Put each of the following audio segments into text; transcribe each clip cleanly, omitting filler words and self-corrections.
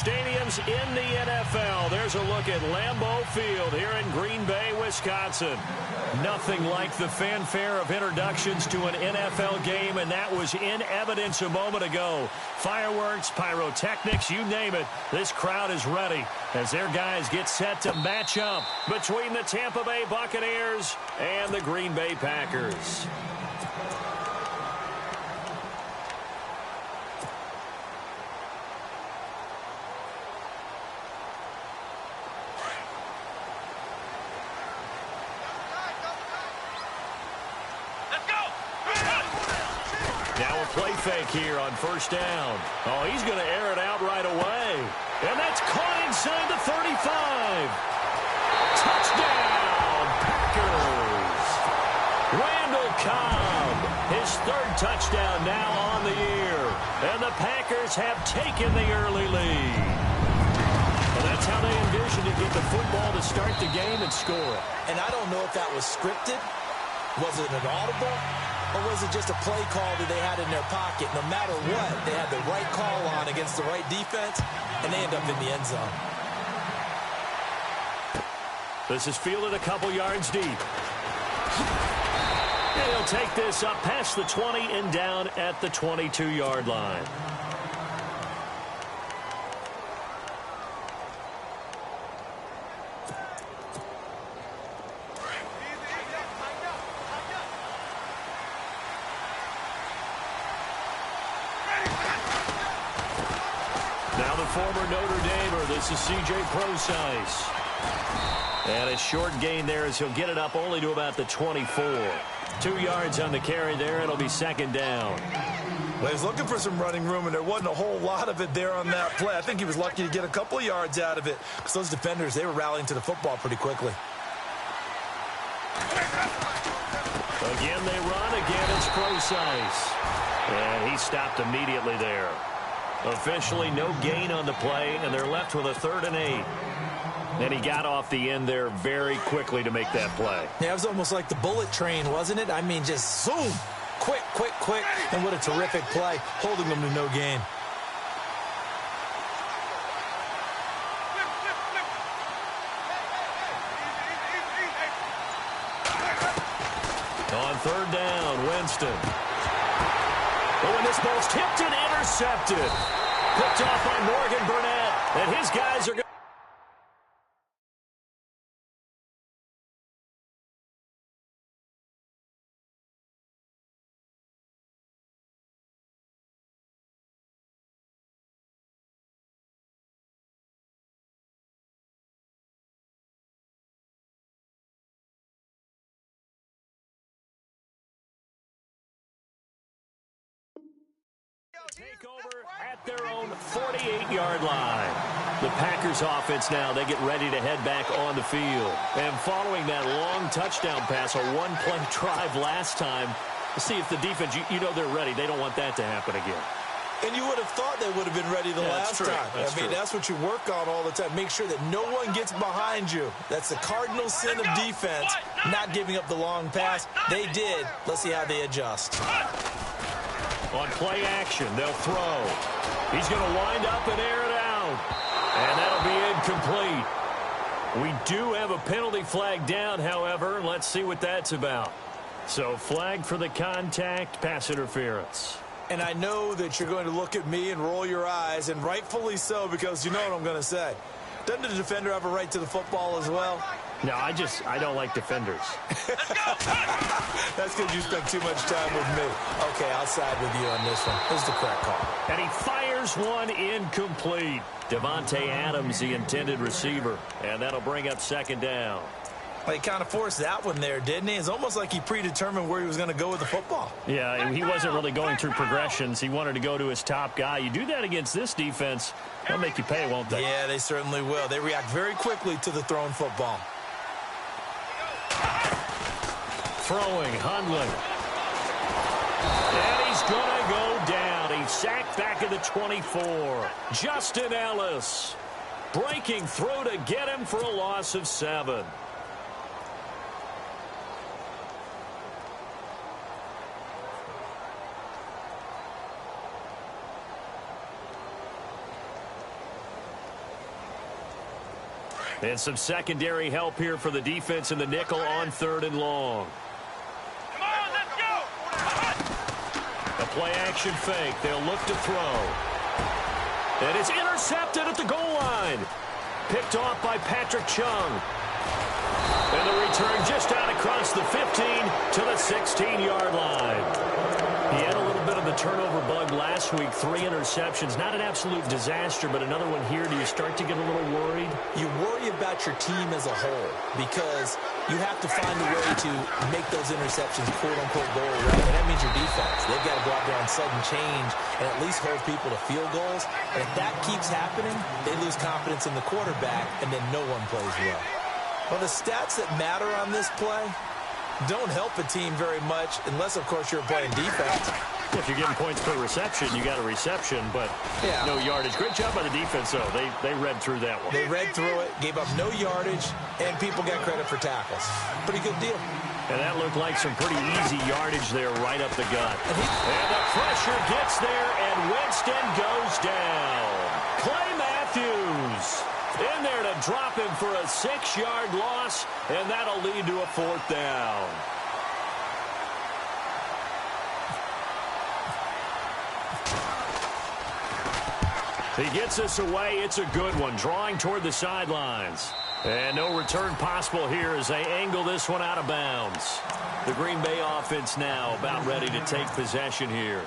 stadiums in the NFL. There's a look at Lambeau Field here in Green Bay, Wisconsin. Nothing like the fanfare of introductions to an NFL game, and that was in evidence a moment ago. Fireworks, pyrotechnics, you name it. This crowd is ready as their guys get set to match up between the Tampa Bay Buccaneers and the Green Bay Packers. Play fake here on first down. Oh, he's going to air it out right away. And that's caught inside the 35. Touchdown, Packers. Randall Cobb, his third touchdown now on the year. And the Packers have taken the early lead. Well, that's how they envisioned to get the football to start the game and score. And I don't know if that was scripted. Was it an audible? Or was it just a play call that they had in their pocket? No matter what, they had the right call on against the right defense, and they end up in the end zone. This is fielded a couple yards deep. And he'll take this up past the 20 and down at the 22-yard line. Former Notre Damer, this is C.J. Prosise. And a short gain there as he'll get it up only to about the 24. 2 yards on the carry there. It'll be second down. Well, he's looking for some running room, and there wasn't a whole lot of it there on that play. I think he was lucky to get a couple of yards out of it because those defenders, they were rallying to the football pretty quickly. Again, they run. Again, it's Prosise. And he stopped immediately there. Officially no gain on the play, and they're left with a 3rd and 8. And he got off the end there very quickly to make that play. Yeah, it was almost like the bullet train, wasn't it? I mean, just zoom. Quick, quick, quick. And what a terrific play, holding them to no gain. On 3rd down, Winston. But when this ball's tipped and intercepted. Picked off by Morgan Burnett. And his guys are going. Take over at their own 48-yard line. The Packers offense now, they get ready to head back on the field. And following that long touchdown pass, a one-play drive last time, see if the defense, you know they're ready. They don't want that to happen again. And you would have thought they would have been ready the last time. That's what you work on all the time. Make sure that no one gets behind you. That's the cardinal sin of defense, not giving up the long pass. They did. Let's see how they adjust. On play action, they'll throw. He's going to wind up and air it out. And that'll be incomplete. We do have a penalty flag down, however. Let's see what that's about. So flag for the contact, pass interference. And I know that you're going to look at me and roll your eyes, and rightfully so, because you know what I'm going to say. Doesn't the defender have a right to the football as well? No, I don't like defenders. That's because you spent too much time with me. Okay, I'll side with you on this one. This is the correct call. And he fires one incomplete. Devontae Adams, the intended receiver. And that'll bring up second down. Well, he kind of forced that one there, didn't he? It's almost like he predetermined where he was going to go with the football. Yeah, he wasn't really going through progressions. He wanted to go to his top guy. You do that against this defense, they'll make you pay, won't they? Yeah, they certainly will. They react very quickly to the thrown football. Throwing, Hundley. And he's going to go down. He's sacked back at the 24. Justin Ellis breaking through to get him for a loss of 7. And some secondary help here for the defense in the nickel on 3rd and long. Come on, let's go. A play-action fake. They'll look to throw. And it's intercepted at the goal line. Picked off by Patrick Chung. And the return just out across the 15 to the 16-yard line. He had a little bit of the turnover bug last week. 3 interceptions. Not an absolute disaster, but another one here. Do you start to get a little worried? You worry about your team as a whole because you have to find a way to make those interceptions quote-unquote go away, and that means your defense. They've got to go out there on sudden change and at least hold people to field goals. And if that keeps happening, they lose confidence in the quarterback, and then no one plays well. Well, the stats that matter on this play don't help a team very much unless, of course, you're playing defense. If you're getting points per reception, you got a reception, but no yardage. Great job by the defense, though. They read through that one. They read through it, gave up no yardage, and people got credit for tackles. Pretty good deal. And that looked like some pretty easy yardage there right up the gut. And the pressure gets there, and Winston goes down. Clay Matthews in there to drop him for a 6-yard loss, and that'll lead to a 4th down. He gets us away. It's a good one, drawing toward the sidelines. And no return possible here as they angle this one out of bounds. The Green Bay offense now about ready to take possession here.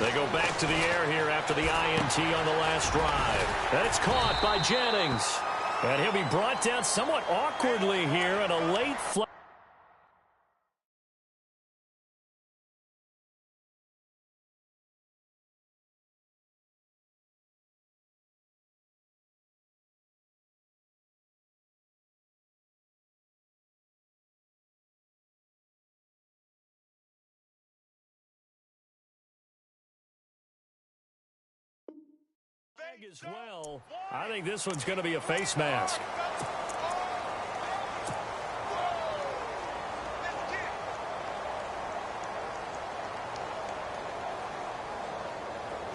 They go back to the air here after the INT on the last drive. And it's caught by Jennings. And he'll be brought down somewhat awkwardly here in a late flag. As well, I think this one's going to be a face mask.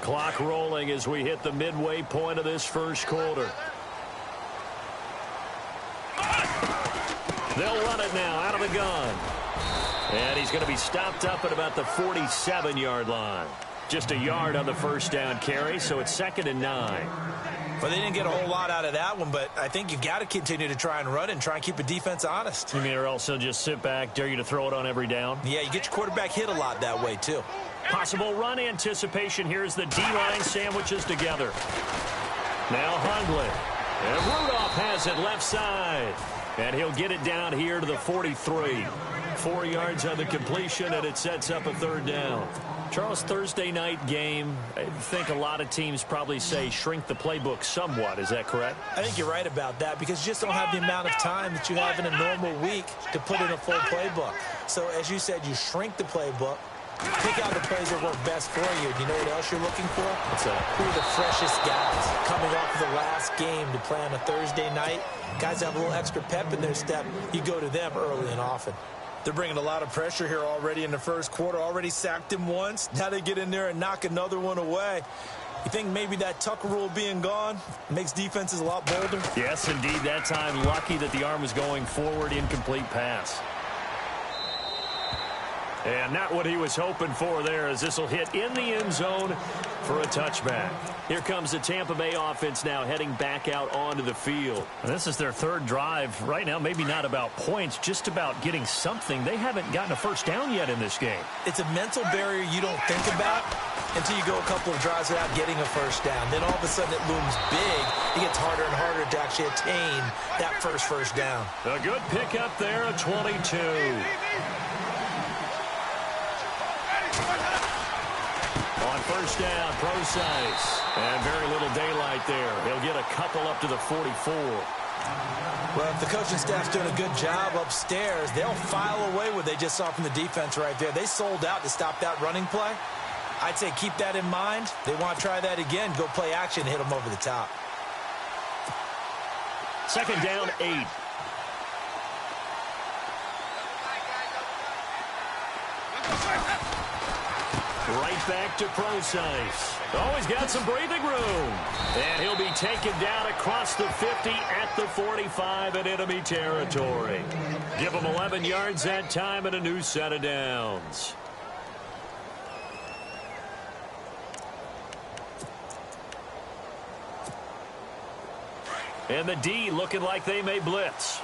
Clock rolling as we hit the midway point of this first quarter. They'll run it now out of the gun. And he's going to be stopped up at about the 47-yard line. Just a yard on the first down carry, so it's 2nd and 9. Well, they didn't get a whole lot out of that one, but I think you got to continue to try and run and try and keep the defense honest. You mean, or else they'll just sit back, dare you to throw it on every down? Yeah, you get your quarterback hit a lot that way, too. Possible run anticipation. Here's the D-line sandwiches together. Now Hundley. And Rudolph has it left side. And he'll get it down here to the 43. 4 yards on the completion, and it sets up a 3rd down. Charles, Thursday night game, I think a lot of teams probably say shrink the playbook somewhat. Is that correct? I think you're right about that because you just don't have the amount of time that you have in a normal week to put in a full playbook. So, as you said, you shrink the playbook, pick out the plays that work best for you. Do you know what else you're looking for? What's that? Who are the freshest guys coming off of the last game to play on a Thursday night? Guys have a little extra pep in their step. You go to them early and often. They're bringing a lot of pressure here already in the first quarter. Already sacked him once. Now they get in there and knock another one away. You think maybe that Tucker rule being gone makes defenses a lot bolder? Yes, indeed. That time, lucky that the arm was going forward. Incomplete pass. And not what he was hoping for there, as this will hit in the end zone for a touchback. Here comes the Tampa Bay offense now heading back out onto the field. And this is their 3rd drive. Right now, maybe not about points, just about getting something. They haven't gotten a first down yet in this game. It's a mental barrier you don't think about until you go a couple of drives without getting a first down. Then all of a sudden it looms big. It gets harder and harder to actually attain that first down. A good pickup there, a 22. On first down, Procise. And very little daylight there. He'll get a couple up to the 44. Well, if the coaching staff's doing a good job upstairs, they'll file away what they just saw from the defense right there. They sold out to stop that running play. I'd say keep that in mind. They want to try that again. Go play action, hit them over the top. Second down, 8. Right back to Procise. Oh, he's got some breathing room. And he'll be taken down across the 50 at the 45 in enemy territory. Give him 11 yards that time and a new set of downs. And the D looking like they may blitz.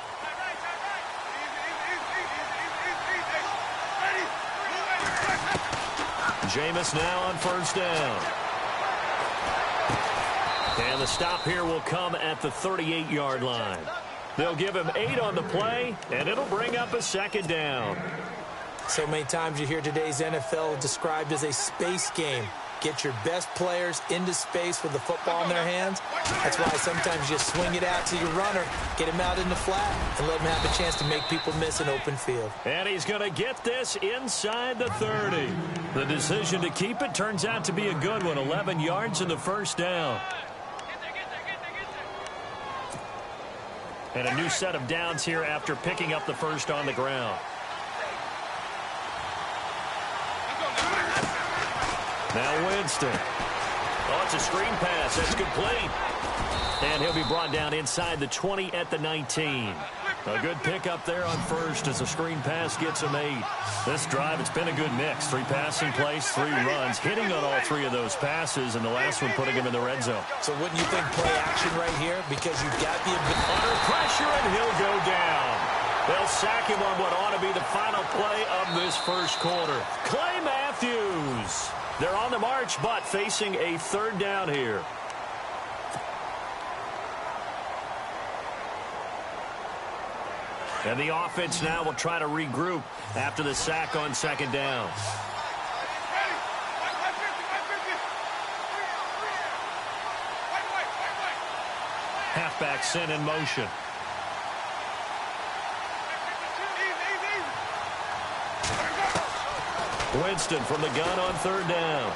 Jameis now on first down. And the stop here will come at the 38-yard line. They'll give him 8 on the play, and it'll bring up a second down. So many times you hear today's NFL described as a space game. Get your best players into space with the football in their hands. That's why sometimes you swing it out to your runner, get him out in the flat, and let him have a chance to make people miss an open field. And he's going to get this inside the 30. The decision to keep it turns out to be a good one. 11 yards in the first down. And a new set of downs here after picking up the first on the ground. Now Winston. Oh, it's a screen pass. That's complete. And he'll be brought down inside the 20 at the 19. A good pickup there on first as the screen pass gets him 8. This drive, it's been a good mix. 3 passing plays, 3 runs, hitting on all 3 of those passes, and the last one putting him in the red zone. So wouldn't you think play action right here? Because you've got the ability. Under pressure, and he'll go down. They'll sack him on what ought to be the final play of this first quarter. Clay Matthews. They're on the march, but facing a third down here. And the offense now will try to regroup after the sack on second down. Halfback sent in motion. Winston from the gun on third down.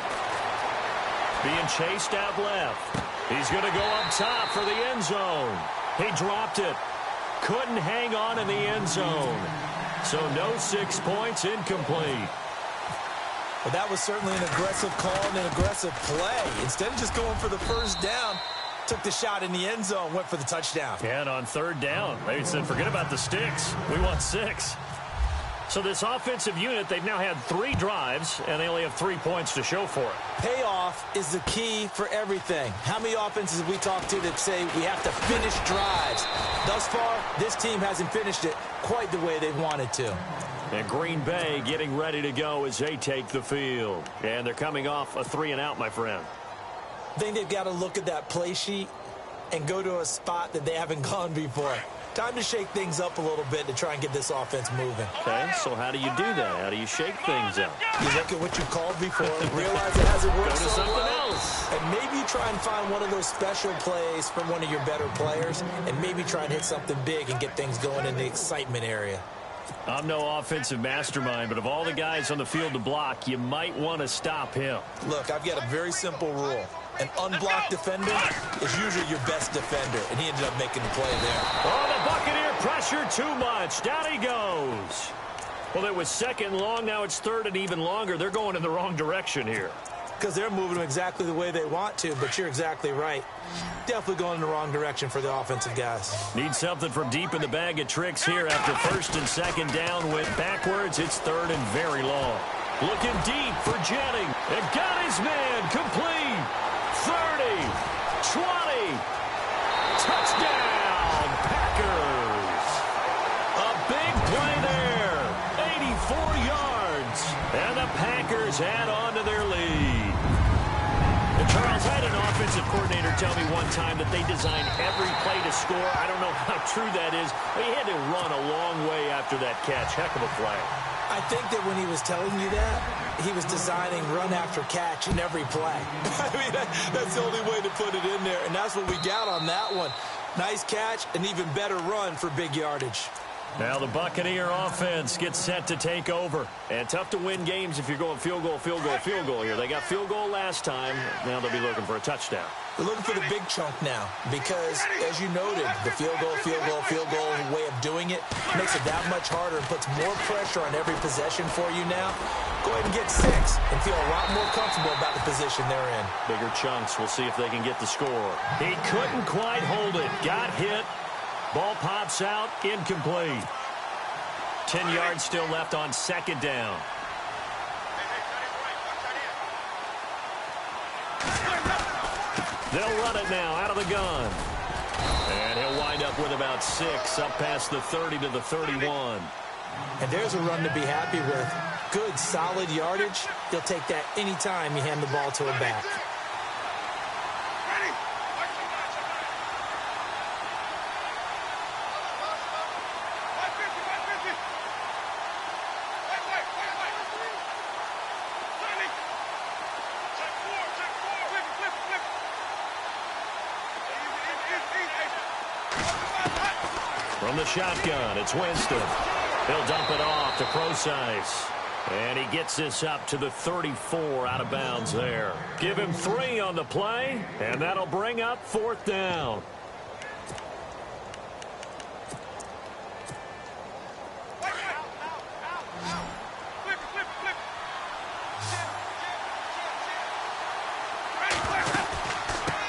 Being chased out left. He's going to go up top for the end zone. He dropped it. Couldn't hang on in the end zone. So no 6 points, incomplete. Well, that was certainly an aggressive call and an aggressive play. Instead of just going for the first down, took the shot in the end zone, went for the touchdown. And on third down, they said, forget about the sticks. We want 6. So this offensive unit, they've now had 3 drives, and they only have 3 points to show for it. Payoff is the key for everything. How many offenses have we talked to that say we have to finish drives? Thus far, this team hasn't finished it quite the way they wanted to. And Green Bay getting ready to go as they take the field. And they're coming off a 3-and-out, my friend. I think they've got to look at that play sheet and go to a spot that they haven't gone before. Time to shake things up a little bit to try and get this offense moving. Okay, so how do you do that? How do you shake things up? You look at what you called before, realize it hasn't worked Go to so something well, else. and maybe try and find one of those special plays from one of your better players, and maybe try and hit something big and get things going in the excitement area. I'm no offensive mastermind, but of all the guys on the field to block, you might want to stop him. Look, I've got a very simple rule. An unblocked defender is usually your best defender, and he ended up making the play there. Oh, the Buccaneer pressure too much. Down he goes. Well, it was second and long. Now it's third and even longer. They're going in the wrong direction here. Because they're moving them exactly the way they want to, but you're exactly right. Definitely going in the wrong direction for the offensive guys. Need something from deep in the bag of tricks here after first and second down went backwards. It's third and very long. Looking deep for Jennings. And got his man complete. 30, 20, touchdown, Packers. A big play there, 84 yards, and the Packers add on to their lead. And Charles, I had an offensive coordinator tell me one time that they design every play to score. I don't know how true that is, but he had to run a long way after that catch. Heck of a play. I think that when he was telling you that, he was designing run after catch in every play. I mean, that's the only way to put it in there, and that's what we got on that one. Nice catch, an even better run for big yardage. Now the Buccaneer offense gets set to take over. And tough to win games if you're going field goal, field goal, field goal here. They got field goal last time. Now they'll be looking for a touchdown. They're looking for the big chunk now because, as you noted, the field goal way of doing it makes it that much harder and puts more pressure on every possession for you now. Go ahead and get 6 and feel a lot more comfortable about the position they're in. Bigger chunks. We'll see if they can get the score. He couldn't quite hold it. Got hit. Ball pops out. Incomplete. 10 yards still left on second down. They'll run it now out of the gun. And he'll wind up with about 6 up past the 30 to the 31. And there's a run to be happy with. Good, solid yardage. He'll take that anytime you hand the ball to a back. From the shotgun, it's Winston. He'll dump it off to Procise. And he gets this up to the 34 out of bounds there. Give him 3 on the play, and that'll bring up 4th down.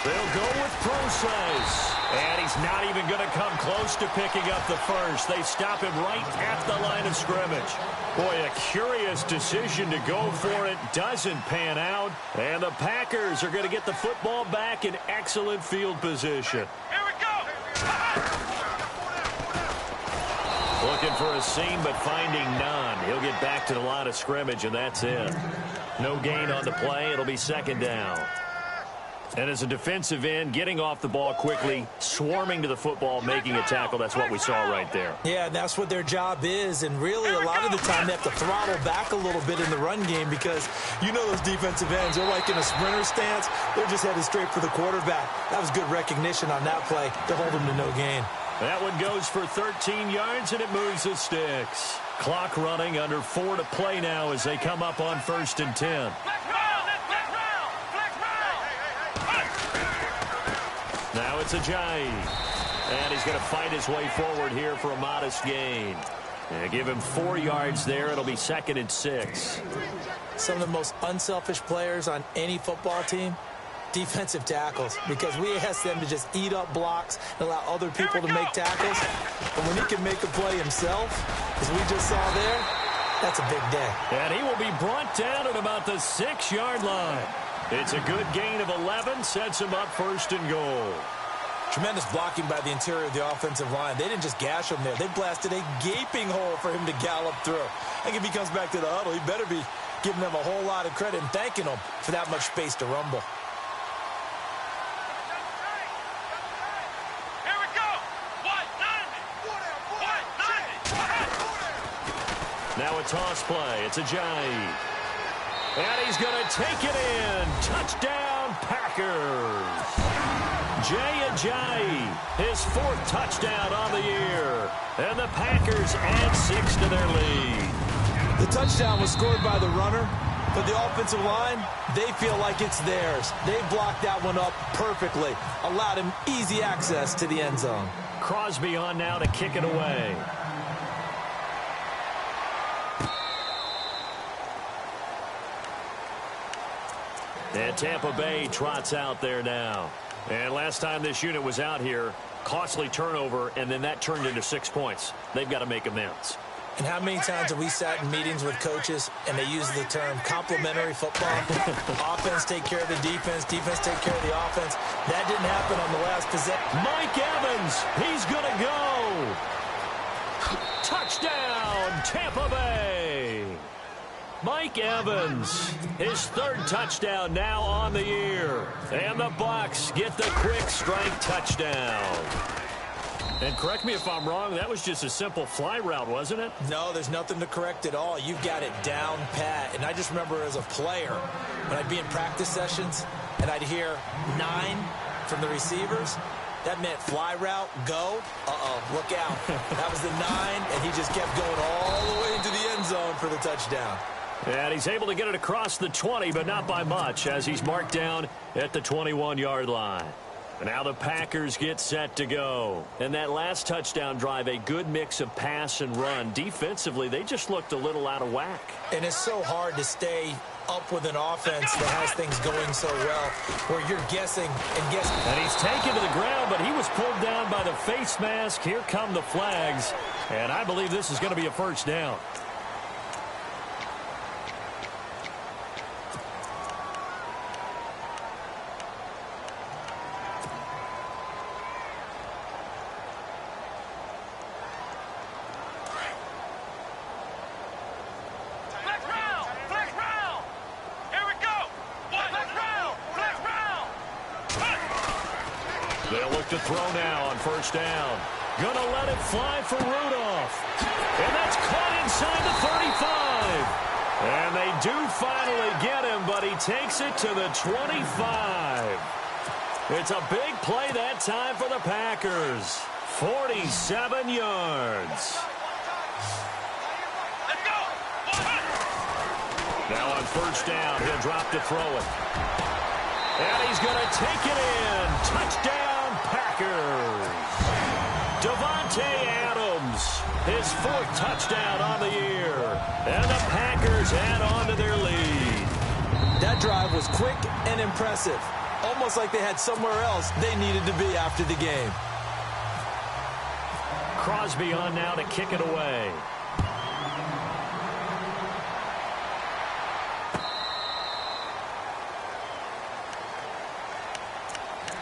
They'll go with Procise. And he's not even going to come close to picking up the first. They stop him right at the line of scrimmage. Boy, a curious decision to go for it. Doesn't pan out. And the Packers are going to get the football back in excellent field position. Here we go. Looking for a seam, but finding none. He'll get back to the line of scrimmage, and that's it. No gain on the play. It'll be 2nd down. And as a defensive end, getting off the ball quickly, swarming to the football, making a tackle, that's what we saw right there. Yeah, that's what their job is, and really a lot of the time they have to throttle back a little bit in the run game because you know those defensive ends, they're like in a sprinter stance. They're just headed straight for the quarterback. That was good recognition on that play to hold them to no gain. That one goes for 13 yards, and it moves the sticks. Clock running, under 4 to play now as they come up on 1st and 10. Now it's Ajayi. And he's going to fight his way forward here for a modest gain. And give him 4 yards there. It'll be 2nd and 6. Some of the most unselfish players on any football team, defensive tackles, because we ask them to just eat up blocks and allow other people to make tackles. But when he can make a play himself, as we just saw there, that's a big day. And he will be brought down at about the 6-yard line. It's a good gain of 11, sets him up 1st and goal. Tremendous blocking by the interior of the offensive line. They didn't just gash him there. They blasted a gaping hole for him to gallop through. I think if he comes back to the huddle, he better be giving them a whole lot of credit and thanking them for that much space to rumble. Here we go. Wide 90. Now a toss play. It's Ajayi. And he's going to take it in. Touchdown, Packers. Jay Ajayi, his 4th touchdown on the year. And the Packers add 6 to their lead. The touchdown was scored by the runner, but the offensive line, they feel like it's theirs. They blocked that one up perfectly, allowed him easy access to the end zone. Crosby on now to kick it away. And Tampa Bay trots out there now. And last time this unit was out here, costly turnover, and then that turned into 6 points. They've got to make amends. And how many times have we sat in meetings with coaches and they use the term complementary football? Offense take care of the defense, defense take care of the offense. That didn't happen on the last possession. Mike Evans, he's going to go. Touchdown, Tampa Bay. Mike Evans, his 3rd touchdown now on the year. And the Bucs get the quick strike touchdown. And correct me if I'm wrong, that was just a simple fly route, wasn't it? No, there's nothing to correct at all. You've got it down pat. And I just remember as a player, when I'd be in practice sessions and I'd hear 9 from the receivers, That meant fly route, go. Look out. That was the 9, and he just kept going all the way into the end zone for the touchdown. And he's able to get it across the 20, but not by much, as he's marked down at the 21-yard line. And now the Packers get set to go. And that last touchdown drive, a good mix of pass and run. Defensively, they just looked a little out of whack. And it's so hard to stay up with an offense that has things going so well, where you're guessing and guessing. And he's taken to the ground, but he was pulled down by the face mask. Here come the flags. And I believe this is going to be a first down. They'll look to throw now on first down. Gonna let it fly for Rudolph. And that's caught inside the 35. And they do finally get him, but he takes it to the 25. It's a big play that time for the Packers. 47 yards. Now on first down, he'll drop to throw it. And he's going to take it in. Touchdown, Packers. Davante Adams, his 4th touchdown on the year. And the Packers add on to their lead. That drive was quick and impressive. Almost like they had somewhere else they needed to be after the game. Crosby on now to kick it away.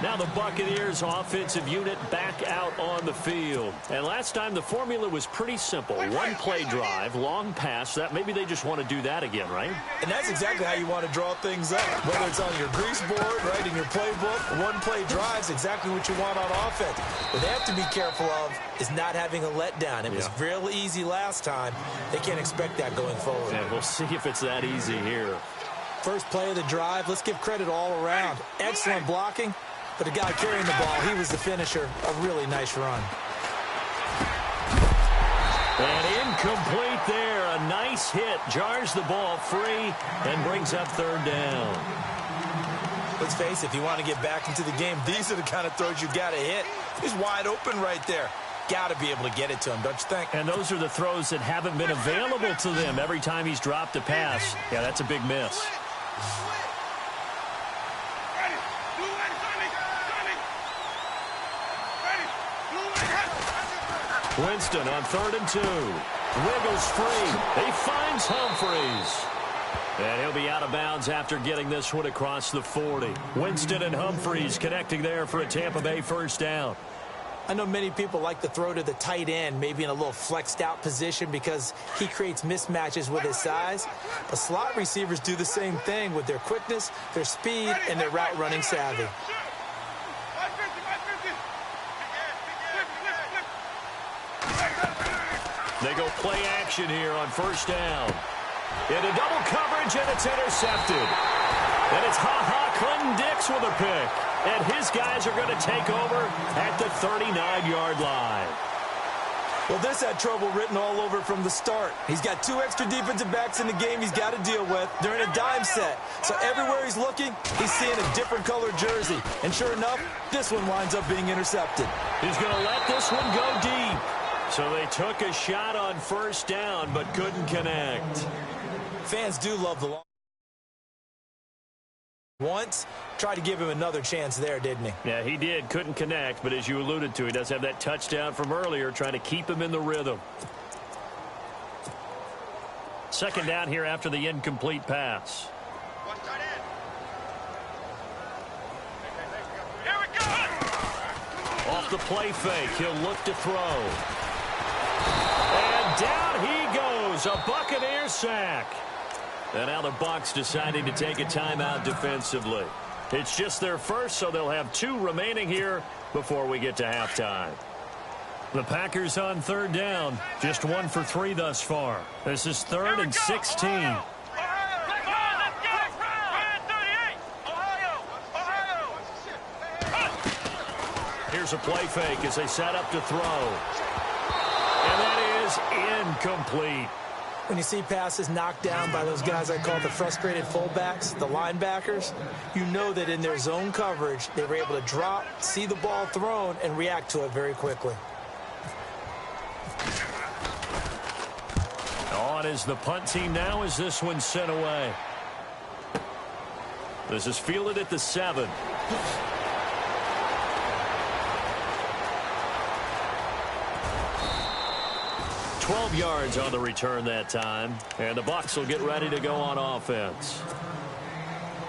Now the Buccaneers offensive unit back out on the field. And last time the formula was pretty simple. One play drive, long pass. That maybe they just want to do that again, right? And that's exactly how you want to draw things up. Whether it's on your grease board, right, in your playbook, one play drive is exactly what you want on offense. What they have to be careful of is not having a letdown. It was real easy last time. They can't expect that going forward. Yeah, we'll see if it's that easy here. First play of the drive, let's give credit all around. Excellent blocking. But the guy carrying the ball, he was the finisher. A really nice run. And incomplete there. A nice hit. Jars the ball free and brings up third down. Let's face it, if you want to get back into the game, these are the kind of throws you got to hit. He's wide open right there. Got to be able to get it to him, don't you think? And those are the throws that haven't been available to them every time he's dropped a pass. Yeah, that's a big miss. Winston on 3rd and 2. Wiggles free. He finds Humphries. And he'll be out of bounds after getting this one across the 40. Winston and Humphries connecting there for a Tampa Bay first down. I know many people like to throw to the tight end, maybe in a little flexed out position because he creates mismatches with his size. But slot receivers do the same thing with their quickness, their speed, and their route running savvy. They go play action here on first down. Into double coverage, and it's intercepted. And it's Clinton-Dix with a pick. And his guys are going to take over at the 39-yard line. Well, this had trouble written all over from the start. He's got 2 extra defensive backs in the game he's got to deal with. They're in a dime set. So everywhere he's looking, he's seeing a different color jersey. And sure enough, this one winds up being intercepted. He's going to let this one go deep. So they took a shot on first down, but couldn't connect. Fans do love the long. Once, tried to give him another chance there, didn't he? Yeah, he did. Couldn't connect, but as you alluded to, he does have that touchdown from earlier, trying to keep him in the rhythm. Second down here after the incomplete pass. Here we go. Off the play fake, he'll look to throw. And down he goes, a Buccaneer sack. And now the Bucs deciding to take a timeout defensively. It's just their first, so they'll have 2 remaining here before we get to halftime. The Packers on third down, just 1 for 3 thus far. This is 3rd and 16. Here's a play fake as they set up to throw. And that is incomplete. When you see passes knocked down by those guys I call the frustrated fullbacks, the linebackers, you know that in their zone coverage, they were able to drop, see the ball thrown, and react to it very quickly. On is the punt team now as this one's sent away. This is fielded at the 7. 12 yards on the return that time. And the Bucs will get ready to go on offense.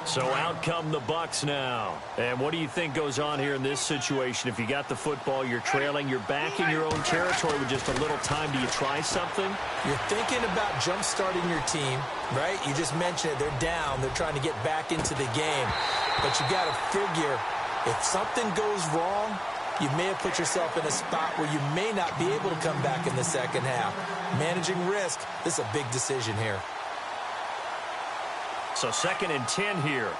So out come the Bucs now. And what do you think goes on here in this situation? If you got the football, you're trailing, you're back in your own territory with just a little time. Do you try something? You're thinking about jump-starting your team, right? You just mentioned it. They're down. They're trying to get back into the game. But you got to figure, if something goes wrong, you may have put yourself in a spot where you may not be able to come back in the second half. Managing risk, this is a big decision here. So 2nd and 10 here.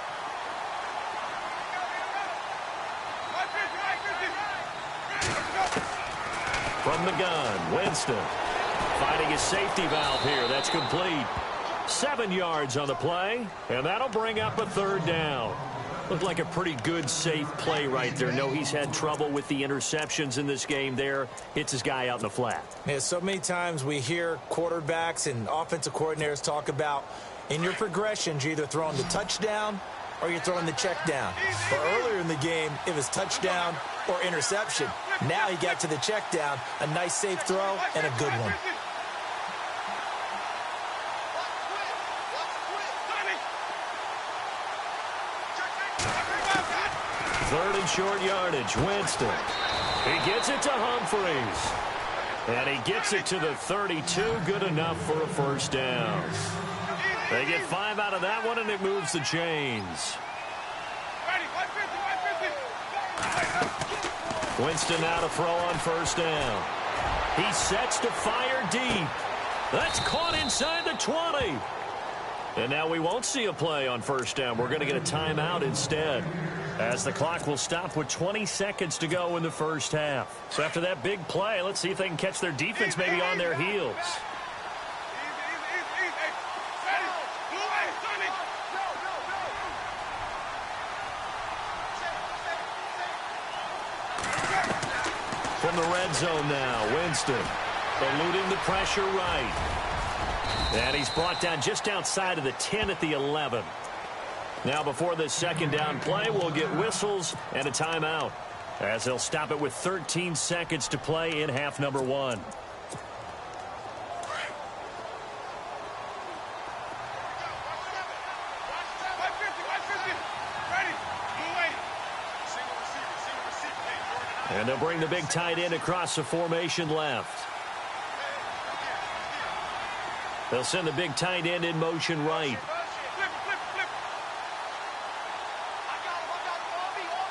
From the gun, Winston finding his safety valve here. That's complete. 7 yards on the play, and that'll bring up a 3rd down. Looked like a pretty good, safe play right there. No, he's had trouble with the interceptions in this game there. Hits his guy out in the flat. Yeah, so many times we hear quarterbacks and offensive coordinators talk about in your progressions, you're either throwing the touchdown or you're throwing the check down. But earlier in the game, it was touchdown or interception. Now he got to the check down, a nice safe throw, and a good one. Third and short yardage, Winston. He gets it to Humphreys. And he gets it to the 32, good enough for a 1st down. They get 5 out of that one, and it moves the chains. Winston now to throw on 1st down. He sets to fire deep. That's caught inside the 20. And now we won't see a play on 1st down. We're going to get a timeout instead, as the clock will stop with 20 seconds to go in the 1st half. So after that big play, let's see if they can catch their defense maybe on their heels. From the red zone now, Winston eluding the pressure right. And he's brought down just outside of the 10 at the 11. Now before this 2nd down play, we'll get whistles and a timeout, as they'll stop it with 13 seconds to play in half number 1. And they'll bring the big tight end across the formation left. They'll send the big tight end in motion right.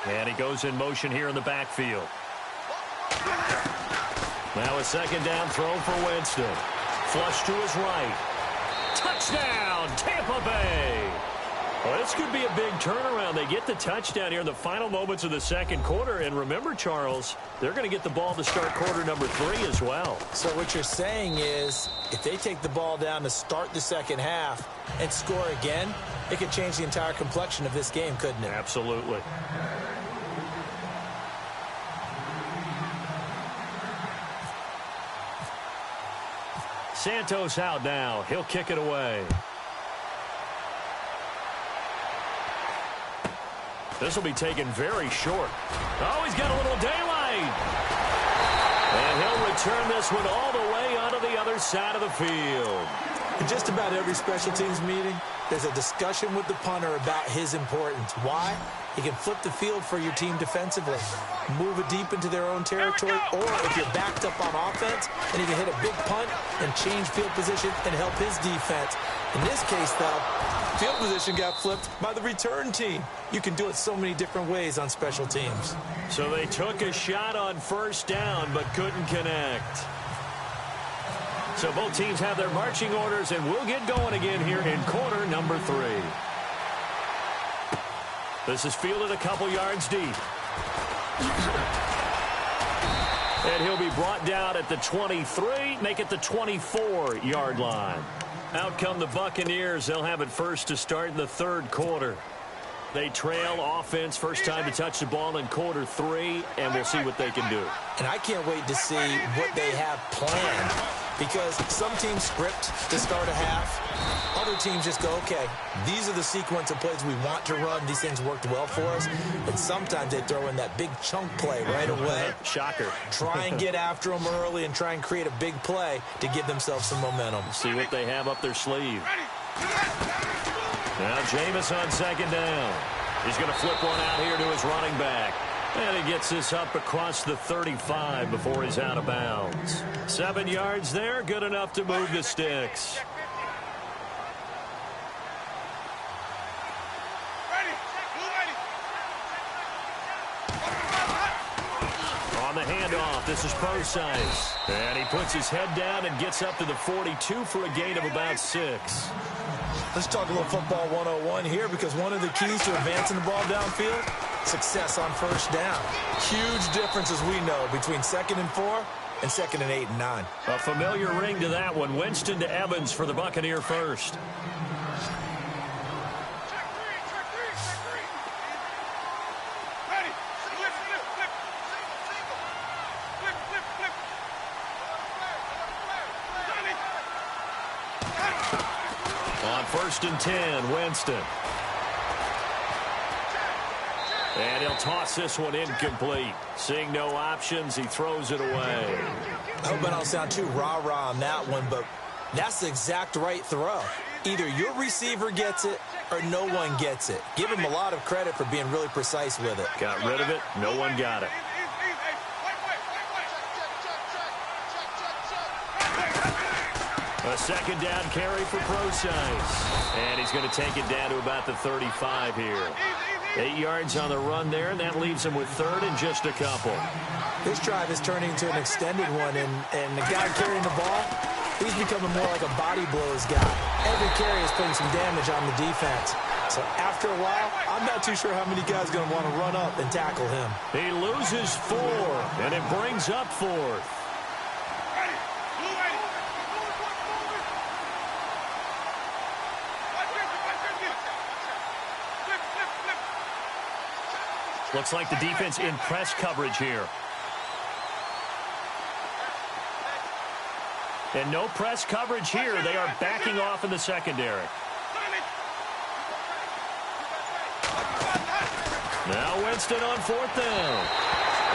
And he goes in motion here in the backfield. Now a 2nd down throw for Winston. Flush to his right. Touchdown, Tampa Bay. Well, this could be a big turnaround. They get the touchdown here in the final moments of the 2nd quarter. And remember, Charles, they're going to get the ball to start quarter number 3 as well. So what you're saying is, if they take the ball down to start the 2nd half and score again, it could change the entire complexion of this game, couldn't it? Absolutely. Santos out now. He'll kick it away. This will be taken very short. Oh, he's got a little daylight. And he'll return this one all the way onto the other side of the field. In just about every special teams meeting, there's a discussion with the punter about his importance. Why? He can flip the field for your team defensively, move it deep into their own territory, or if you're backed up on offense, then he can hit a big punt and change field position and help his defense. In this case, though, field position got flipped by the return team. You can do it so many different ways on special teams. So they took a shot on 1st down but couldn't connect. So both teams have their marching orders, and we'll get going again here in quarter number 3. This is fielded a couple yards deep. And he'll be brought down at the 23, make it the 24-yard line. Out come the Buccaneers. They'll have it first to start in the third quarter. They trail offense, first time to touch the ball in quarter 3, and we'll see what they can do. And I can't wait to see what they have planned, because some teams script to start a half. Other teams just go, okay, these are the sequence of plays we want to run. These things worked well for us. And sometimes they throw in that big chunk play right away. Shocker. Try and get after them early and try and create a big play to give themselves some momentum. See what they have up their sleeve. Now Jameis on second down. He's going to flip one out here to his running back. And he gets this up across the 35 before he's out of bounds. 7 yards there, good enough to move the sticks. On the handoff, this is Procise. And he puts his head down and gets up to the 42 for a gain of about 6. Let's talk a little football 101 here, because one of the keys to advancing the ball downfield, success on first down. Huge difference, as we know, between 2nd and 4 and 2nd and 8 and 9. A familiar ring to that one. Winston to Evans for the Buccaneer first. On 1st and 10, Winston. And he'll toss this one incomplete. Seeing no options, he throws it away. I hope I don't sound too rah-rah on that one, but that's the exact right throw. Either your receiver gets it or no one gets it. Give him a lot of credit for being really precise with it. Got rid of it. No one got it. A second down carry for Procise. And he's going to take it down to about the 35 here. 8 yards on the run there, and that leaves him with 3rd and just a couple. This drive is turning into an extended one, and the guy carrying the ball, he's becoming more like a body blows guy. Every carry is putting some damage on the defense. So after a while, I'm not too sure how many guys are going to want to run up and tackle him. He loses 4, and it brings up 4th. Looks like the defense in press coverage here. And no press coverage here. They are backing off in the secondary. Now Winston on 4th down.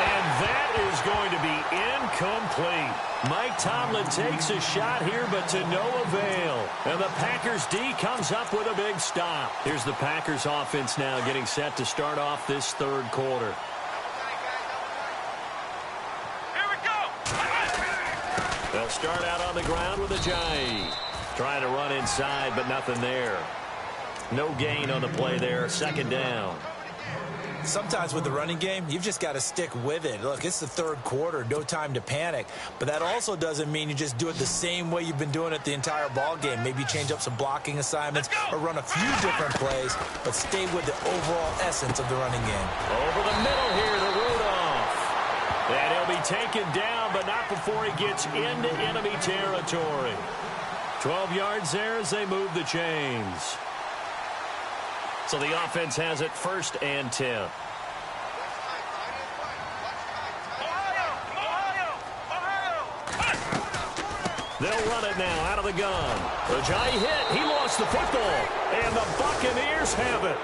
And that is going to be incomplete. Mike Tomlin takes a shot here, but to no avail. And the Packers D comes up with a big stop. Here's the Packers offense now getting set to start off this third quarter. Here we go. They'll start out on the ground with Ajayi. Trying to run inside, but nothing there. No gain on the play there. 2nd down. Sometimes with the running game, you've just got to stick with it. Look, it's the third quarter, no time to panic. But that also doesn't mean you just do it the same way you've been doing it the entire ball game. Maybe change up some blocking assignments or run a few different plays, but stay with the overall essence of the running game. Over the middle here to Rudolph. And he'll be taken down, but not before he gets into enemy territory. 12 yards there as they move the chains. So the offense has it 1st and 10. They'll run it now out of the gun. Ajayi hit. He lost the football. And the Buccaneers have it.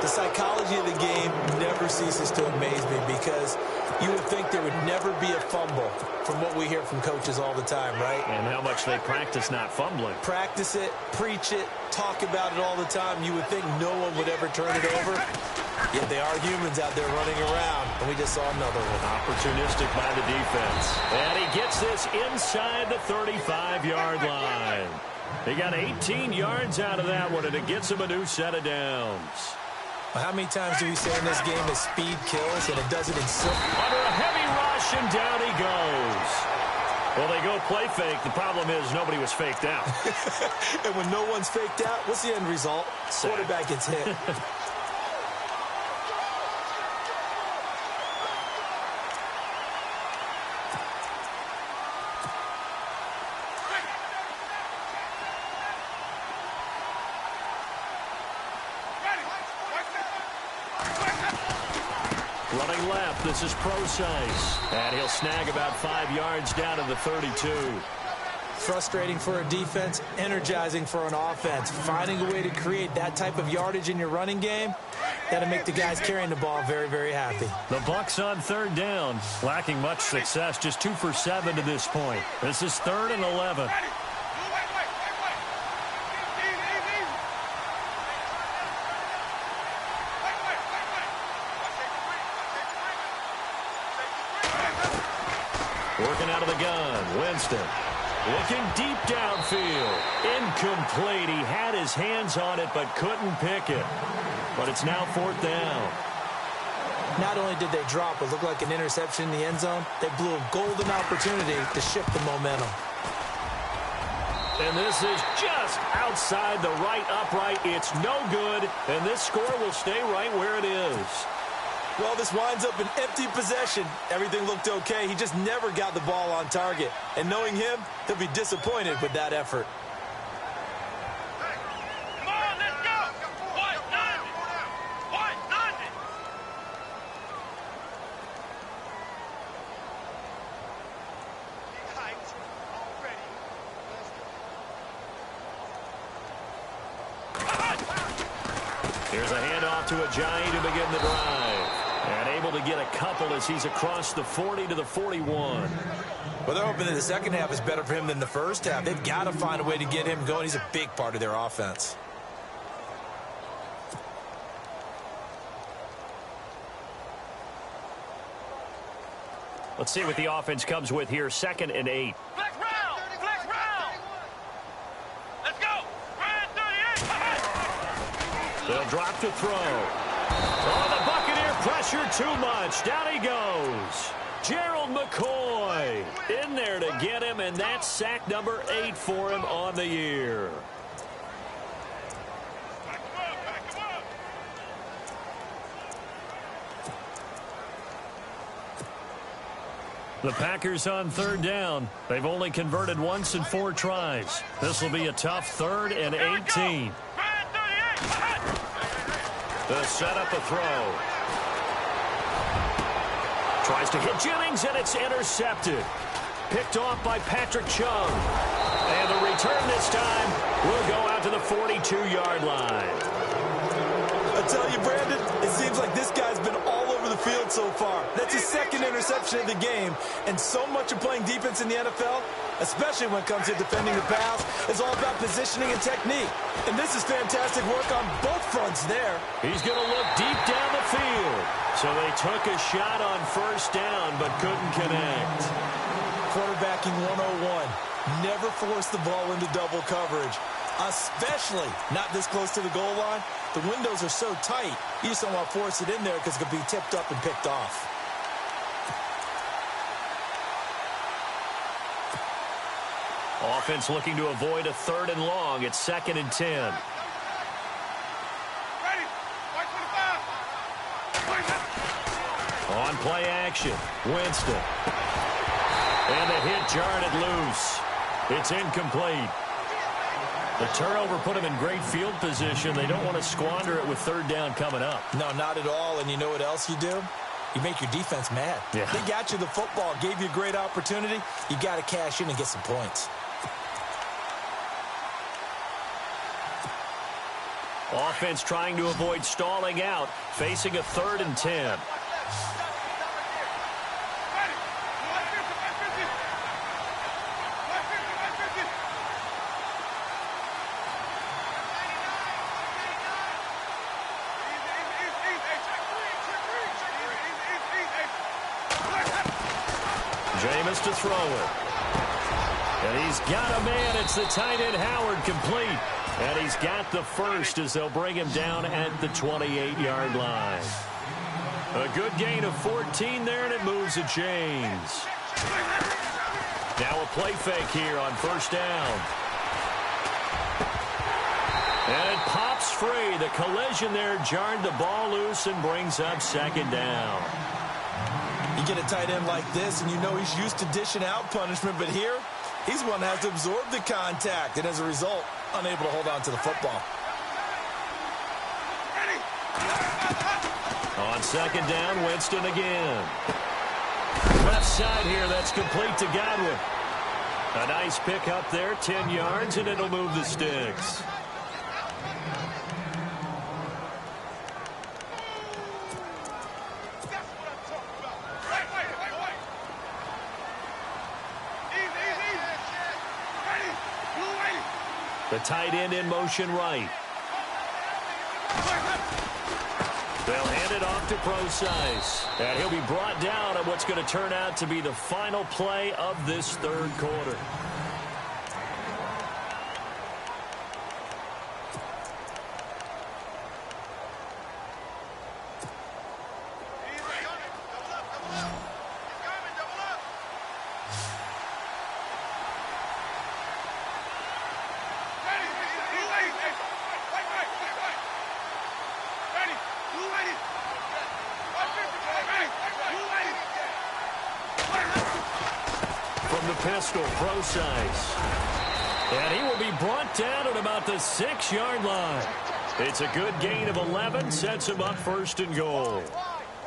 The psychology of the game never ceases to amaze me, because you would think there would never be a fumble from what we hear from coaches all the time, right? And how much they practice not fumbling. Practice it, preach it, talk about it all the time. You would think no one would ever turn it over. Yet they are humans out there running around, and we just saw another one. Opportunistic by the defense. And he gets this inside the 35-yard line. He got 18 yards out of that one, and it gets him a new set of downs. Well, how many times do we say in this game that speed kills, and it does it in silk? Under a heavy rush, and down he goes. Well, they go play fake. The problem is nobody was faked out. And when no one's faked out, what's the end result? Sack. Quarterback gets hit. Running left, this is Procise. And he'll snag about 5 yards down to the 32. Frustrating for a defense, energizing for an offense. Finding a way to create that type of yardage in your running game, that'll make the guys carrying the ball very, very happy. The Bucs on 3rd down, lacking much success, just 2 for 7 to this point. This is 3rd and 11. Working out of the gun, Winston. Looking deep downfield. Incomplete. He had his hands on it but couldn't pick it. But it's now 4th down. Not only did they drop what looked like an interception in the end zone, they blew a golden opportunity to shift the momentum. And this is just outside the right upright. It's no good, and this score will stay right where it is. Well, this winds up an empty possession. Everything looked okay. He just never got the ball on target. And knowing him, he'll be disappointed with that effort. Come on, let's go. What? Nothing. What? Nothing. Heights already. Here's a handoff to Ajayi to begin the drive. And able to get a couple as he's across the 40 to the 41. Well, they're hoping that the second half is better for him than the first half. They've got to find a way to get him going. He's a big part of their offense. Let's see what the offense comes with here. 2nd and 8. Flex round. Flex round. Let's go. Ryan 38. They'll drop to throw. Oh, the Buccaneer pressure too much. Down he goes. Gerald McCoy in there to get him, and that's sack number 8 for him on the year. The Packers on 3rd down. They've only converted once in 4 tries. This will be a tough 3rd and 18. To set up a throw. Tries to hit Jennings, and it's intercepted. Picked off by Patrick Chung. And the return this time will go out to the 42-yard line. I tell you, Brandon, it seems like this guy's been all over the field so far. That's his 2nd interception of the game. And so much of playing defense in the NFL, especially when it comes to defending the pass, is all about positioning and technique. And this is fantastic work on both fronts there. He's going to look deep down the field. So they took a shot on 1st down but couldn't connect. Quarterbacking 101. Never force the ball into double coverage, especially not this close to the goal line. The windows are so tight, you just don't want to force it in there because it could be tipped up and picked off. Offense looking to avoid a 3rd and long. It's 2nd and 10. Ready. On play action, Winston. And the hit jarred it loose. It's incomplete. The turnover put him in great field position. They don't want to squander it with 3rd down coming up. No, not at all. And you know what else you do? You make your defense mad. Yeah. They got you the football, gave you a great opportunity. You got to cash in and get some points. Offense trying to avoid stalling out, facing a 3rd and 10. Jameis to throw it. And he's got a man. It's the tight end Howard, complete. And he's got the first as they'll bring him down at the 28-yard line. A good gain of 14 there, and it moves the chains. Now a play fake here on 1st down. And it pops free. The collision there jarred the ball loose and brings up 2nd down. You get a tight end like this, and you know he's used to dishing out punishment, but here, he's one that has to absorb the contact, and as a result, unable to hold on to the football. On second down, Winston again. Left side here, that's complete to Godwin. A nice pick up there, 10 yards, and it'll move the sticks. The tight end in motion right. They'll hand it off to Procise. And he'll be brought down on what's going to turn out to be the final play of this third quarter. Pistol, Procise. And he will be brought down at about the 6-yard line. It's a good gain of 11, sets him up first and goal.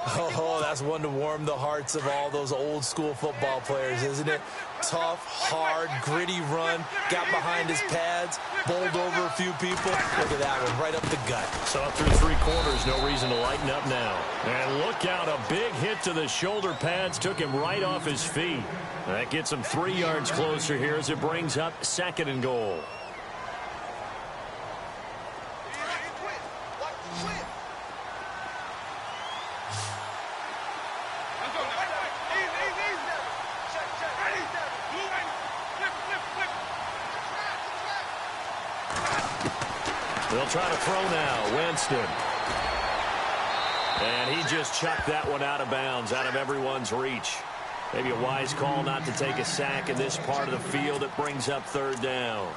Oh, that's one to warm the hearts of all those old-school football players, isn't it? Tough, hard, gritty run, got behind his pads, bowled over a few people. Look at that one, right up the gut. Saw through 3 quarters, no reason to lighten up now. And look out, a big hit to the shoulder pads took him right off his feet. That gets him 3 yards closer here as it brings up second and goal. They'll try to throw now, Winston. And he just chucked that one out of bounds, out of everyone's reach. Maybe a wise call not to take a sack in this part of the field. It brings up third down.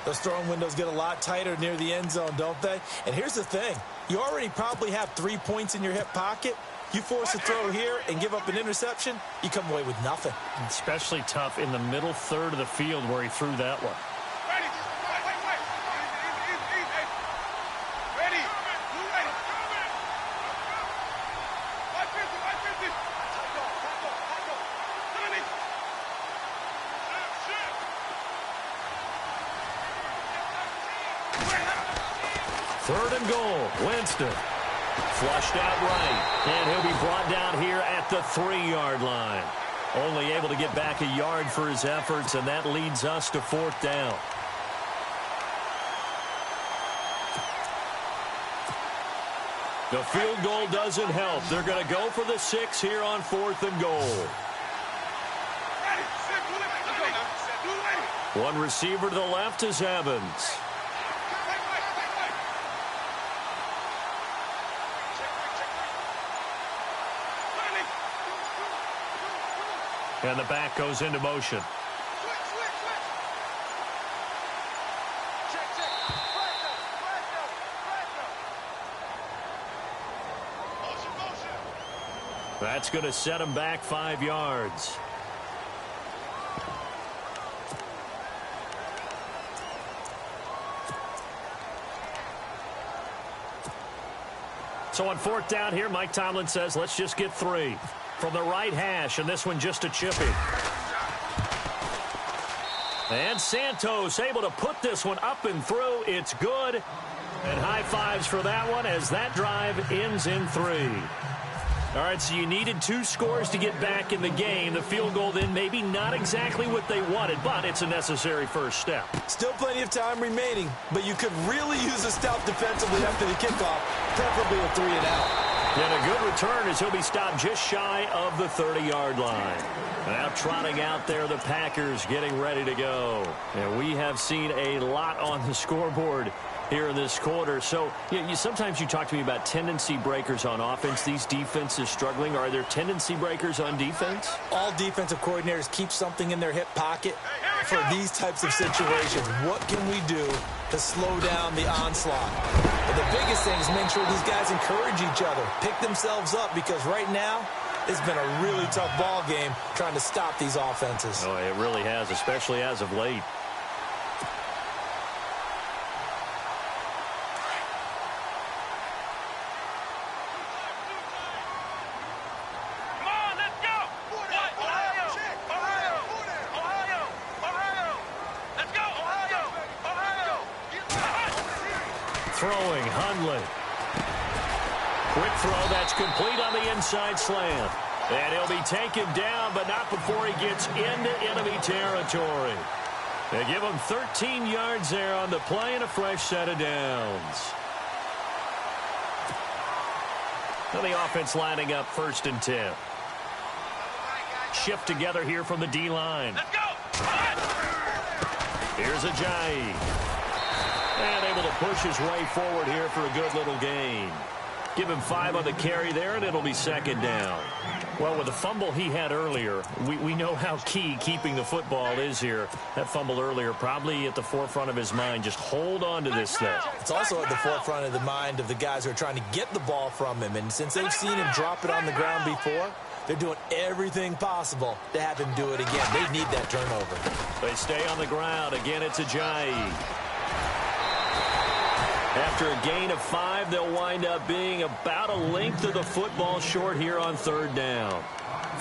Those throwing windows get a lot tighter near the end zone, don't they? And here's the thing. You already probably have 3 points in your hip pocket. You force a throw here and give up an interception, you come away with nothing. Especially tough in the middle third of the field where he threw that one. Third and goal, Winston. Flushed out right, and he'll be brought down here at the 3-yard line. Only able to get back a yard for his efforts, and that leads us to fourth down. The field goal doesn't help. They're going to go for the 6 here on fourth and goal. One receiver to the left is Evans. And the back goes into motion. That's going to set him back 5 yards. So on fourth down here, Mike Tomlin says, let's just get 3. From the right hash, and this one just a chippy. And Santos able to put this one up and through. It's good. And high fives for that one as that drive ends in 3. All right, so you needed 2 scores to get back in the game. The field goal then maybe not exactly what they wanted, but it's a necessary first step. Still plenty of time remaining, but you could really use a stop defensively after the kickoff, preferably a 3 and out. And a good return as he'll be stopped just shy of the 30-yard line. Now trotting out there, the Packers getting ready to go. And we have seen a lot on the scoreboard here in this quarter. So sometimes you talk to me about tendency breakers on offense. These defenses struggling. Are there tendency breakers on defense? All defensive coordinators keep something in their hip pocket for these types of situations. What can we do to slow down the onslaught? And the biggest thing is make sure these guys encourage each other, pick themselves up, because right now it's been a really tough ball game trying to stop these offenses. Oh, it really has, especially as of late. Throwing, Hundley. Quick throw, that's complete on the inside slant. And he'll be taken down, but not before he gets into enemy territory. They give him 13 yards there on the play and a fresh set of downs. Now the offense lining up 1st and 10. Shift together here from the D-line. Let's go. Here's Ajayi. And able to push his way forward here for a good little gain. Give him 5 on the carry there, and it'll be 2nd down. Well, with the fumble he had earlier, we know how key keeping the football is here. That fumble earlier probably at the forefront of his mind. Just hold on to this thing. It's also at the forefront of the mind of the guys who are trying to get the ball from him. And since they've seen him drop it on the ground before, they're doing everything possible to have him do it again. They need that turnover. They stay on the ground. Again, it's Ajayi. After a gain of 5, they'll wind up being about a length of the football short here on 3rd down.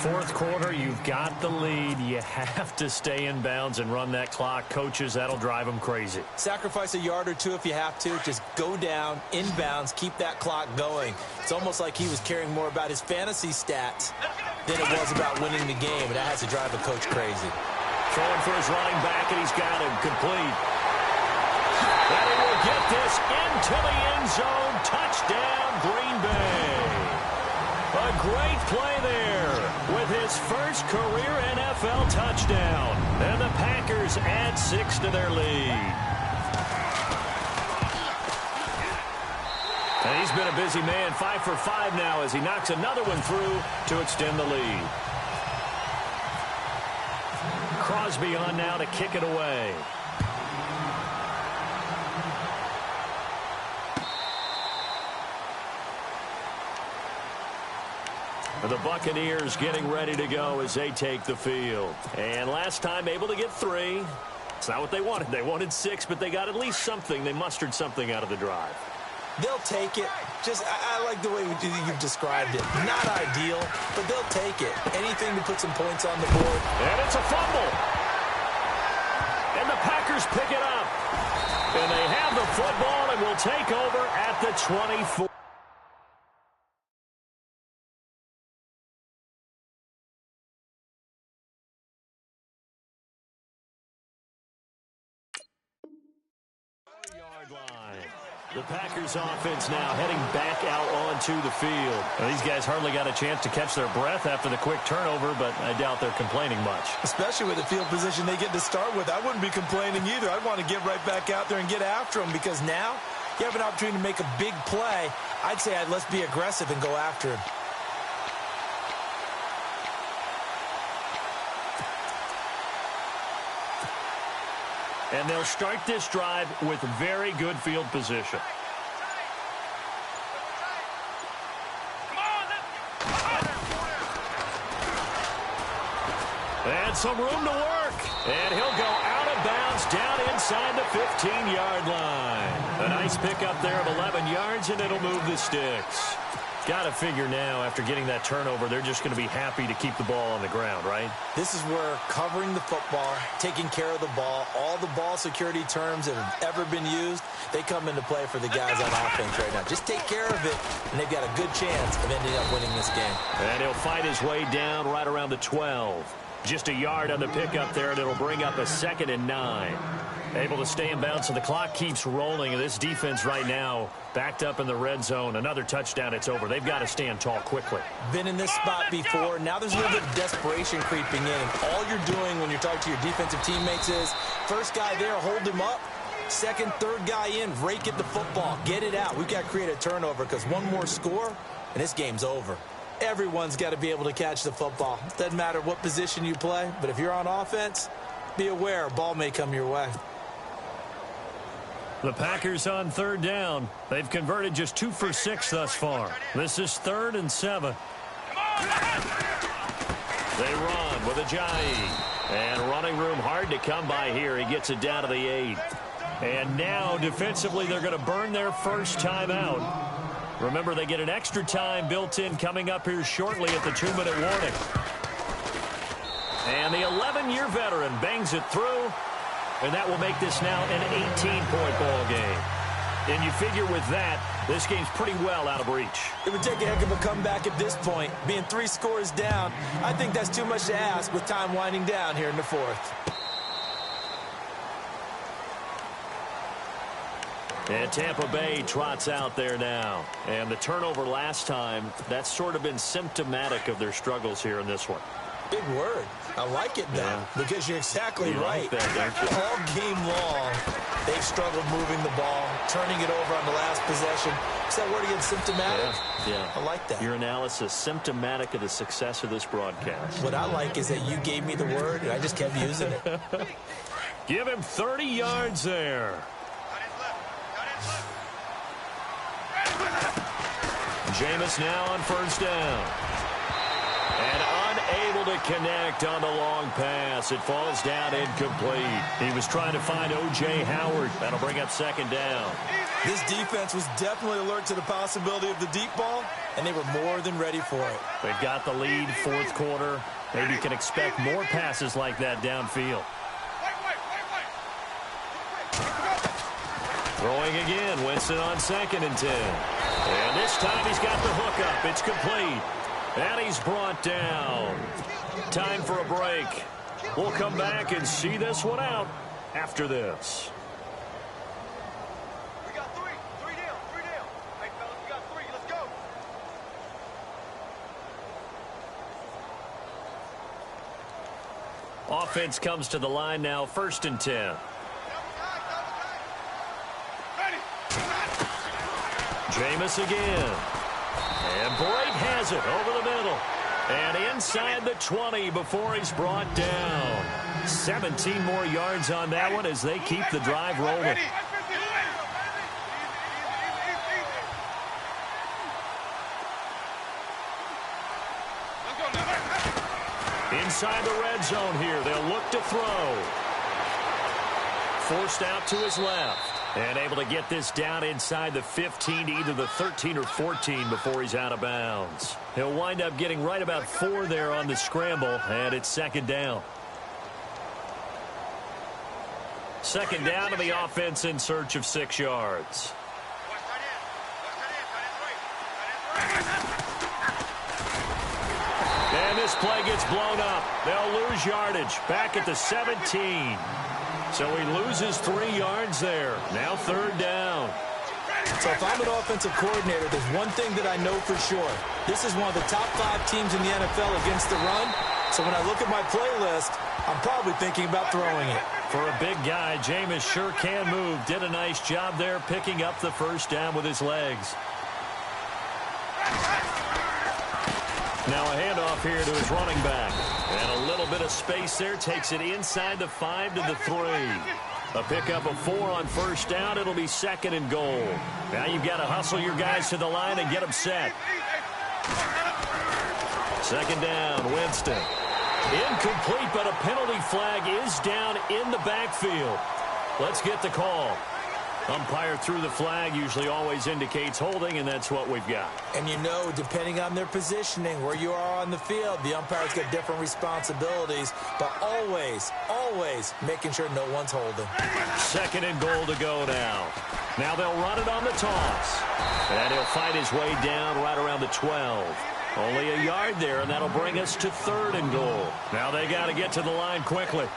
4th quarter, you've got the lead. You have to stay in bounds and run that clock. Coaches, that'll drive them crazy. Sacrifice a yard or 2 if you have to. Just go down, in bounds, keep that clock going. It's almost like he was caring more about his fantasy stats than it was about winning the game, and that has to drive a coach crazy. Throwing for his running back, and he's got him complete. And he will get this into the end zone. Touchdown, Green Bay. A great play there with his first career NFL touchdown. And the Packers add 6 to their lead. And he's been a busy man, 5 for 5 now as he knocks another one through to extend the lead. Crosby on now to kick it away. The Buccaneers getting ready to go as they take the field. And last time able to get 3. It's not what they wanted. They wanted 6, but they got at least something. They mustered something out of the drive. They'll take it. I like the way you've described it. Not ideal, but they'll take it. Anything to put some points on the board. And it's a fumble. And the Packers pick it up. And they have the football and will take over at the 24. The Packers offense now heading back out onto the field. Well, these guys hardly got a chance to catch their breath after the quick turnover, but I doubt they're complaining much. Especially with the field position they get to start with. I wouldn't be complaining either. I'd want to get right back out there and get after them because now you have an opportunity to make a big play. I'd say let's be aggressive and go after him. And they'll start this drive with very good field position. And some room to work. And he'll go out of bounds down inside the 15-yard line. A nice pickup there of 11 yards, and it'll move the sticks. Got to figure now, after getting that turnover, they're just going to be happy to keep the ball on the ground, right? This is where covering the football, taking care of the ball, all the ball security terms that have ever been used, they come into play for the guys on offense right now. Just take care of it, and they've got a good chance of ending up winning this game. And he'll fight his way down right around the 12. Just a yard on the pickup there, and it'll bring up a 2nd and 9. Able to stay in bounds, so the clock keeps rolling. And this defense right now backed up in the red zone. Another touchdown, it's over. They've got to stand tall quickly. Been in this spot before. Now there's a little bit of desperation creeping in. And all you're doing when you're talking to your defensive teammates is, first guy there, hold him up. Second, third guy in, rake at the football. Get it out. We've got to create a turnover because one more score, and this game's over. Everyone's got to be able to catch the football. Doesn't matter what position you play, but if you're on offense, be aware a ball may come your way. The Packers on 3rd down. They've converted just 2 for 6 thus far. This is 3rd and 7. They run with Ajayi. And running room hard to come by here. He gets it down to the 8. And now defensively they're going to burn their first time out. Remember, they get an extra time built in coming up here shortly at the 2-minute warning. And the 11-year veteran bangs it through. And that will make this now an 18-point ball game. And you figure with that, this game's pretty well out of reach. It would take a heck of a comeback at this point. Being 3 scores down, I think that's too much to ask with time winding down here in the 4th. And Tampa Bay trots out there now. And the turnover last time, that's sort of been symptomatic of their struggles here in this one. Big word. I like it now because you're exactly right. Like that, don't you? All game long, they've struggled moving the ball, turning it over on the last possession. Is that word again, symptomatic? Yeah. I like that. Your analysis, symptomatic of the success of this broadcast. What I like is that you gave me the word, and I just kept using it. Give him 30 yards there. Jameis now on first down. And unable to connect on the long pass. It falls down incomplete. He was trying to find O.J. Howard. That'll bring up second down. This defense was definitely alert to the possibility of the deep ball, and they were more than ready for it. They've got the lead, 4th quarter. Maybe you can expect more passes like that downfield. Throwing again, Winston on 2nd and 10. And this time he's got the hook up. It's complete. And he's brought down. Time for a break. We'll come back and see this one out after this. We got 3. 3 down. 3 down. Hey, fellas, we got 3. Let's go. Offense comes to the line now, 1st and 10. Jameis again. And Bright has it over the middle. And inside the 20 before he's brought down. 17 more yards on that one as they keep the drive rolling. Inside the red zone here. They'll look to throw. Forced out to his left. And able to get this down inside the 15 to either the 13 or 14 before he's out of bounds. He'll wind up getting right about 4 there on the scramble, and it's 2nd down. 2nd down to the offense in search of 6 yards. And this play gets blown up. They'll lose yardage back at the 17. So he loses 3 yards there. Now 3rd down. So if I'm an offensive coordinator, there's one thing that I know for sure. This is one of the top 5 teams in the NFL against the run. So when I look at my playlist, I'm probably thinking about throwing it. For a big guy, Jameis sure can move. Did a nice job there picking up the first down with his legs. Now a handoff here to his running back. And a little bit of space there. Takes it inside the 5 to the 3. A pickup of 4 on first down. It'll be 2nd and goal. Now you've got to hustle your guys to the line and get them set. 2nd down, Winston. Incomplete, but a penalty flag is down in the backfield. Let's get the call. Umpire threw the flag, usually always indicates holding, and that's what we've got. And you know, depending on their positioning, where you are on the field, the umpire's got different responsibilities, but always, always making sure no one's holding. 2nd and goal to go now. Now they'll run it on the toss. And he'll fight his way down right around the 12. Only a yard there, and that'll bring us to 3rd and goal. Now they got to get to the line quickly.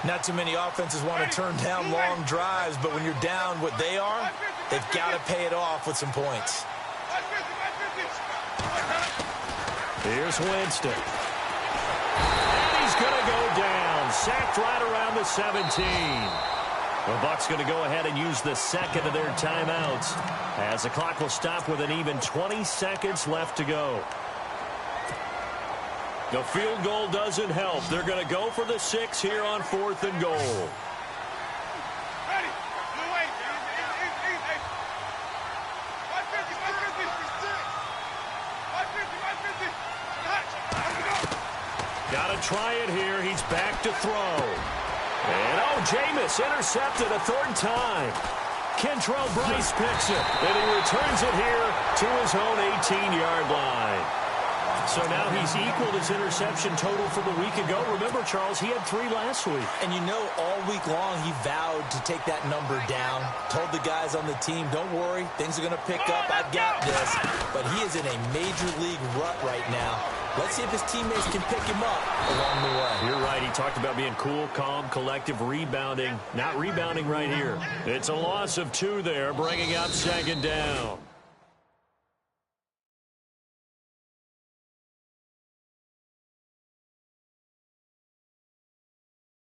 Not too many offenses want to turn down long drives, but when you're down what they are, they've got to pay it off with some points. Here's Winston. And he's going to go down. Sacked right around the 17. The Bucs going to go ahead and use the 2nd of their timeouts as the clock will stop with an even 20 seconds left to go. The field goal doesn't help. They're going to go for the 6 here on 4th and goal. Got to try it here. He's back to throw. And, Jameis intercepted a 3rd time. Kentrell Brice picks it, and he returns it here to his own 18-yard line. So now he's equaled his interception total from a week ago. Remember, Charles, he had 3 last week. And you know, all week long he vowed to take that number down. Told the guys on the team, don't worry, things are going to pick up. I've got this. But he is in a major league rut right now. Let's see if his teammates can pick him up along the way. You're right. He talked about being cool, calm, collective, rebounding. Not rebounding right here. It's a loss of 2 there, bringing up 2nd down.